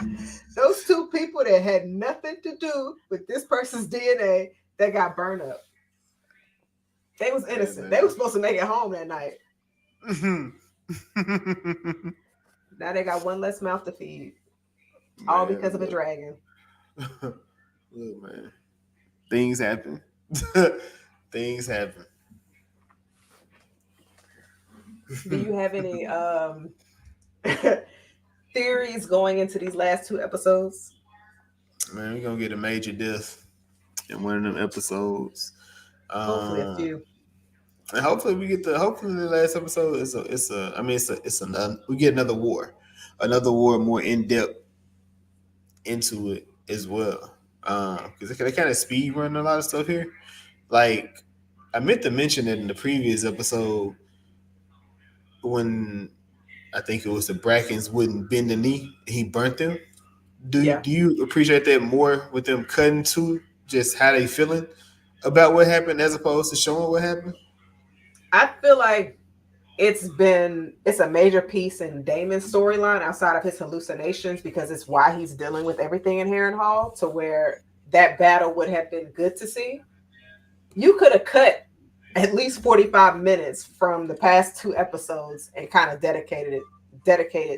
Those two people that had nothing to do with this person's DNA that got burned up. They was innocent. They were supposed to make it home that night. Now they got one less mouth to feed. Man, all because of a dragon. Look, man. Things happen. Things happen. Do you have any theories going into these last two episodes? Man, we're gonna get a major death in one of them episodes. Hopefully a few. And hopefully the last episode we get another war more in depth into it as well. Because they kind of speed run a lot of stuff here. Like I meant to mention it in the previous episode when I think it was the Brackens wouldn't bend the knee, he burnt them. Do you appreciate that more with them cutting to just how they feeling about what happened as opposed to showing what happened? I feel like it's a major piece in Damon's storyline outside of his hallucinations because it's why he's dealing with everything in Harrenhal, to where that battle would have been good to see. You could have cut at least 45 minutes from the past two episodes and kind of dedicated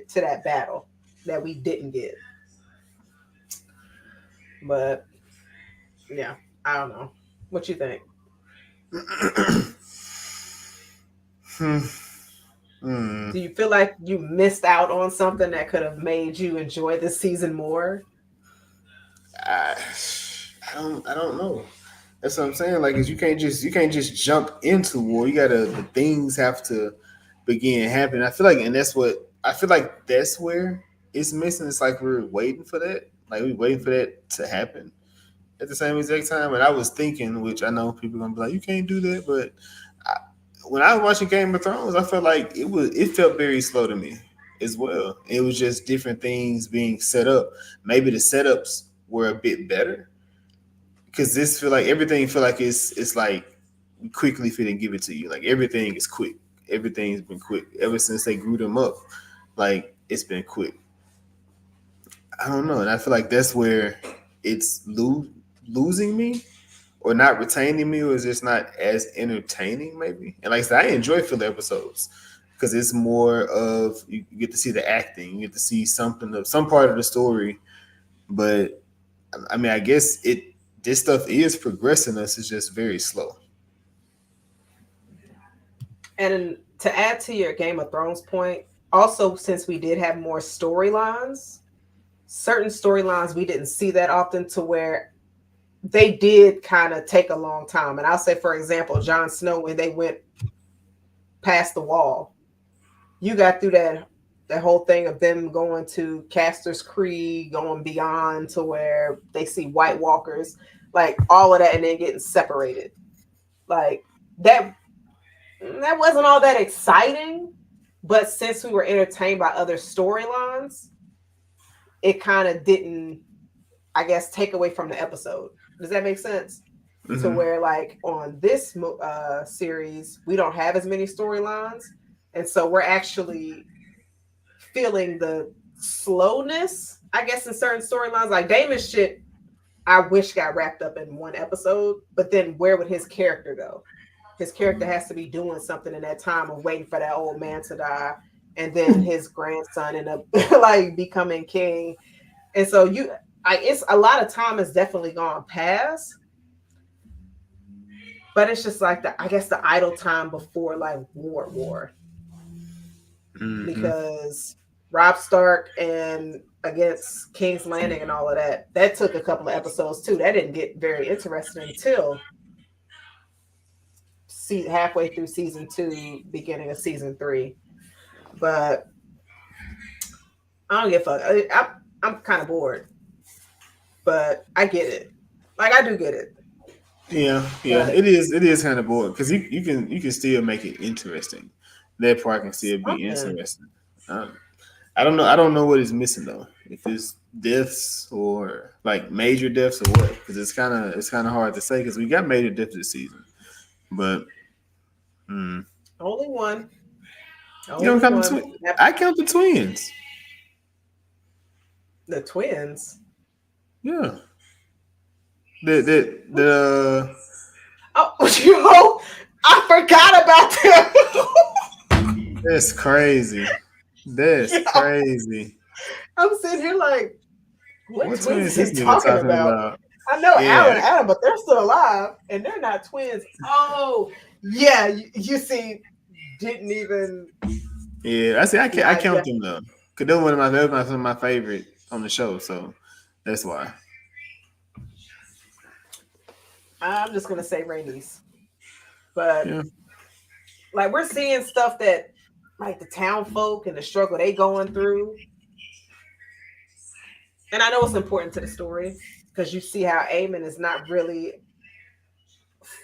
to that battle that we didn't get. But yeah, I don't know. What you think? Do you feel like you missed out on something that could have made you enjoy this season more? I don't know. That's what I'm saying. Like, you can't just jump into war. The things have to begin happening. I feel like that's where it's missing. It's like we're waiting for that. Like we're waiting for that to happen at the same exact time. And I was thinking, which I know people are gonna be like, you can't do that, but when I was watching Game of Thrones, I felt like it felt very slow to me as well. It was just different things being set up. Maybe the setups were a bit better because everything feel like it's like we quickly fit and give it to you. Like everything is quick. Everything's been quick ever since they grew them up. Like it's been quick. I don't know, and I feel like that's where it's losing me. Or not retaining me, or is just not as entertaining, maybe. And like I said, I enjoy filler episodes because it's more of you get to see the acting, you get to see some part of the story. But I mean, I guess this stuff is progressing us. It's just very slow. And to add to your Game of Thrones point, also since we did have more storylines, certain storylines we didn't see that often, to where they did kind of take a long time. And I'll say, for example, Jon Snow, when they went past the wall, you got through that whole thing of them going to Castor's Creek, going beyond to where they see White Walkers, like all of that, and then getting separated. Like that wasn't all that exciting, but since we were entertained by other storylines, it kind of didn't, I guess, take away from the episode. Does that make sense? Mm-hmm. To where, like, on this series, we don't have as many storylines, and so we're actually feeling the slowness, I guess, in certain storylines. Like Daemon's shit, I wish got wrapped up in one episode, but then where would his character go? His character has to be doing something in that time of waiting for that old man to die, and then his grandson end up like becoming king. And so it's a lot of time has definitely gone past, but it's just like I guess the idle time before like war. Mm-hmm. Because Robb Stark and against King's Landing and all of that took a couple of episodes too. That didn't get very interesting until halfway through season 2, beginning of season 3. But I don't give a fuck. I'm kind of bored, but I get it. Like I do get it. Yeah. But it is kind of bored because you can still make it interesting. That part can still be interesting. I don't know what is missing though. If it's deaths or like major deaths or what, because it's kind of hard to say because we got major deaths this season, but only one. You don't count the twins. I count the twins. The twins. Yeah. The Oh, I forgot about them. That's crazy. That's crazy. I'm sitting here like, what twins is he talking about? I know Alan and Adam, but they're still alive and they're not twins. Oh, yeah. You see, didn't even. Yeah, I see. I count them though, because they're one of my favorite on the show, so that's why. I'm just gonna say Rhaenys, but like we're seeing stuff that like the town folk and the struggle they going through, and I know it's important to the story because you see how Aemon is not really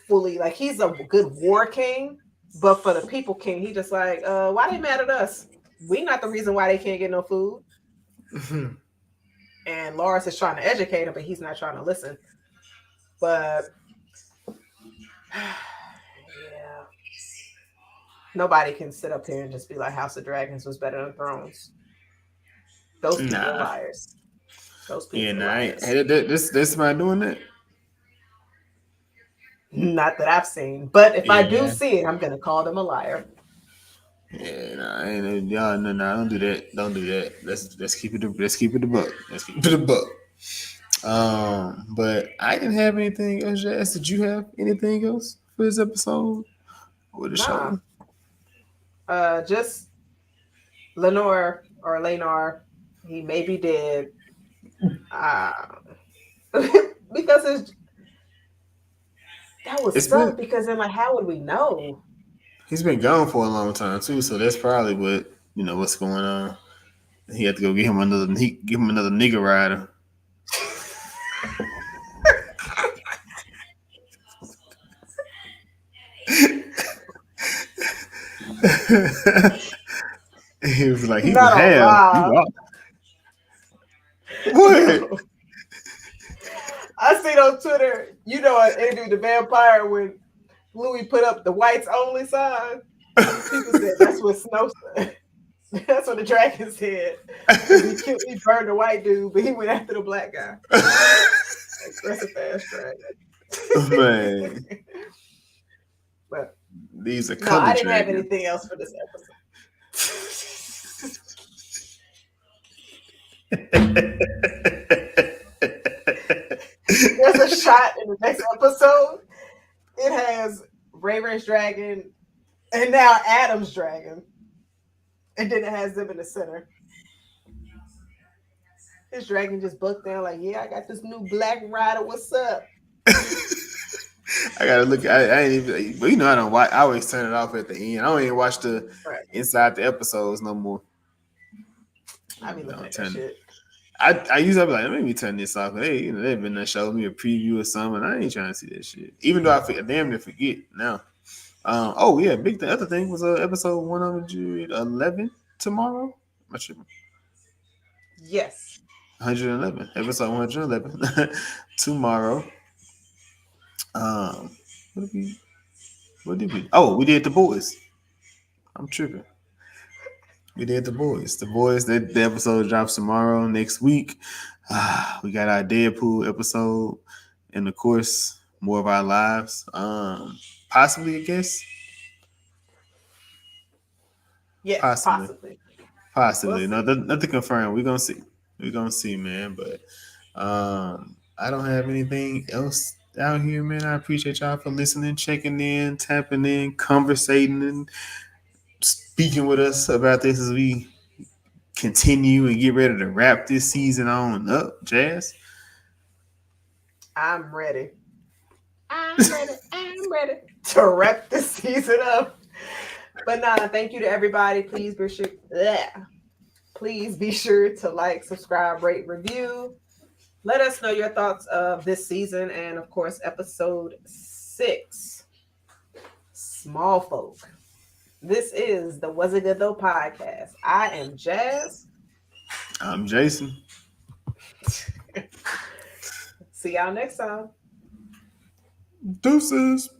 fully like he's a good war king, but for the people king, he just like why they mad at us? We not the reason why they can't get no food. And Loras is trying to educate him, but he's not trying to listen. But yeah, nobody can sit up here and just be like House of Dragons was better than Thrones. Those people are liars. Those people are liars. This am I doing that? Not that I've seen, but if I do see it, I'm gonna call them a liar. Yeah, no, don't do that. Don't do that. Let's keep it a buck. Let's keep it a buck. But I didn't have anything else. Jazz, did you have anything else for this episode or the show? Just Lenore or Laenor. He may be dead. Because that was suck. Because then, like, how would we know? He's been gone for a long time too, so that's probably what's going on. He had to go give him another nigga rider. He was like, he was hell. What? I seen on Twitter, I interviewed the vampire when Louis put up the whites only sign. People said that's what Snow said. That's what the dragon said. He burned the white dude, but he went after the black guy. Aggressive ass dragon. Man. But these are I didn't have anything else for this episode. There's a shot in the next episode. It has Rhaegar's dragon and now Adam's dragon. And then it has them in the center. His dragon just bucked down like, yeah, I got this new black rider. What's up? I gotta look. I ain't even. But you know, I don't watch. I always turn it off at the end. I don't even watch the Right. inside the episodes no more. I be looking at that turn. shit. I usually be like, let me turn this off. Hey, you know, they've been there showing me a preview or something. I ain't trying to see that shit. Even though I damn near forget now. Oh yeah, the other thing was episode 111 tomorrow. I'm not sure. Yes. 111, episode 111 tomorrow. What did we? Oh, we did The Boys. I'm tripping. We did The Boys. The Boys. The episode drops tomorrow. Next week, we got our Deadpool episode, and of course, more of our lives. Possibly, I guess. Yes, possibly. Possibly. Nothing confirmed. We're gonna see, man. But I don't have anything else out here, man. I appreciate y'all for listening, checking in, tapping in, conversating, and speaking with us about this as we continue and get ready to wrap this season on up. Jazz, I'm ready. I'm ready to wrap this season up. But thank you to everybody. Please be sure to like, subscribe, rate, review. Let us know your thoughts of this season and, of course, episode 6, Small Folk. This is the Was It Good Though podcast. I am Jazz. I'm Jason. See y'all next time. Deuces.